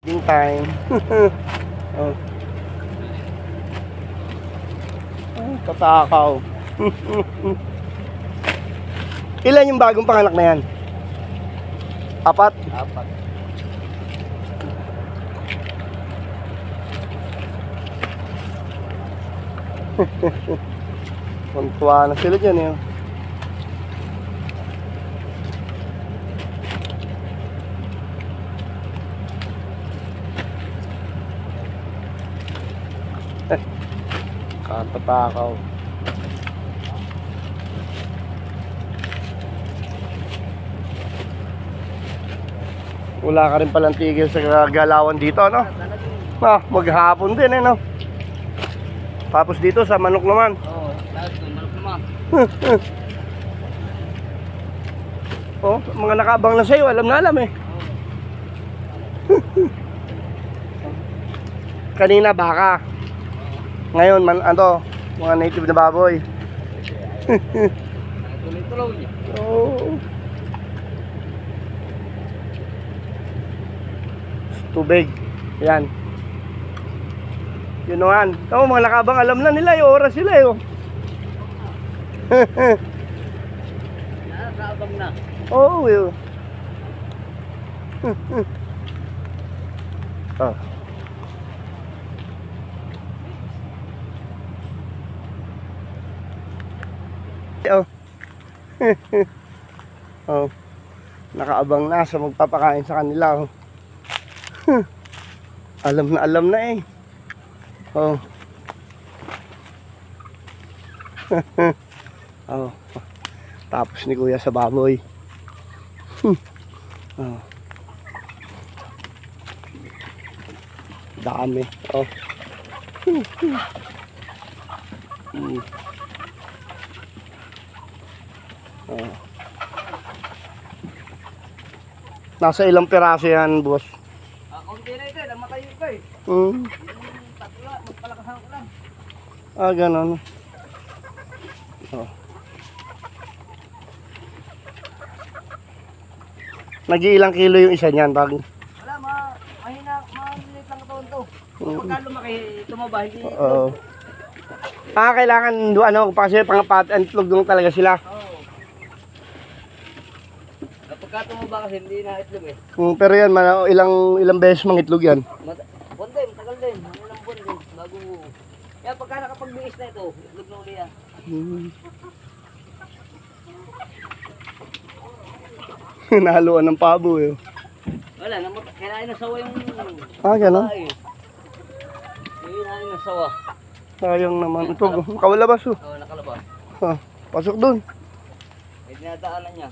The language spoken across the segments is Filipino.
Ding time. Oh. Ay, tatakaw. Ilan yung bagong panganak na yan? 4? 4. Tuntua na sila dyan eh. Katatakaw. Wala ka rin palang tigil sa galawan dito, no? Maghapon din eh, no? Tapos dito sa manok naman. Oo, lahat doon, manok naman. Oh, mga nakaabang na sa'yo, alam na alam eh. Kanina baka. Ngayon, mga native na baboy. Tuloy-tuloy niya. Oh. Tubig. Yan. Yun naman. Ito, mga nakabang alam na nila yung oras sila eh. Nakakabang na. Oo, yun. Oh. Oh. Oh. Nakaabang na sa magpapakain sa kanila. Oh. Alam na eh. Oh. Oh. Tapos ni Kuya sa baboy. Oh. Dami. Oh. Oh. Nasa ilang piraso yan, boss? Konti na ito, namatay yung ito eh. Hmm. Yung tatlo, magpalakasan ko lang. Ah, ganun. Oh. Nag-iilang kilo yung isa niyan, pag? Wala, mahina, maliit lang katawan to. Pagka lumaki, tumaba, hindi ito. Oo. Kailangan, kasi pangapat and itlog doon talaga sila. Oo. Pagka tumaba kasi, hindi na itlog eh. Pero yan, ilang beses mangitlog yan. Buwan din, tagal din. Ilang buwan din, bago. Kaya pagka nakapag-biis na ito, itlog na uli yan. Nahaluan ng pabo eh. Wala, kailangan na sawa yung... Ganun. Kailangan na sawa. Sayang naman. Ito, kawalabas oh. Oo, nakalabas. Pasok dun. May dinadaanan niya.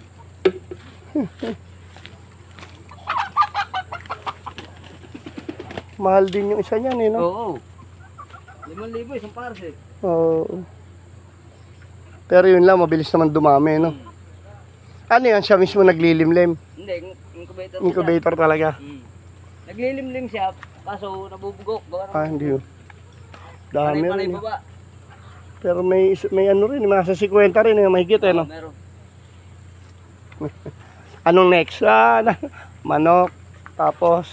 Mahal din yung isa niyan eh, no? Oo. 5,000 isang pares eh. Oo. Pero yun lang, mabilis naman dumami, no? Ano yan, siya mismo naglilimlim? Hindi, incubator. Incubator talaga. Naglilimlim siya, kaso nabubugok. Hindi yun. Dami Panay-panay rin. baba. Pero may ano rin, may nasa 50 rin, mahigit eh, no? Meron. Anong next? Manok. Tapos,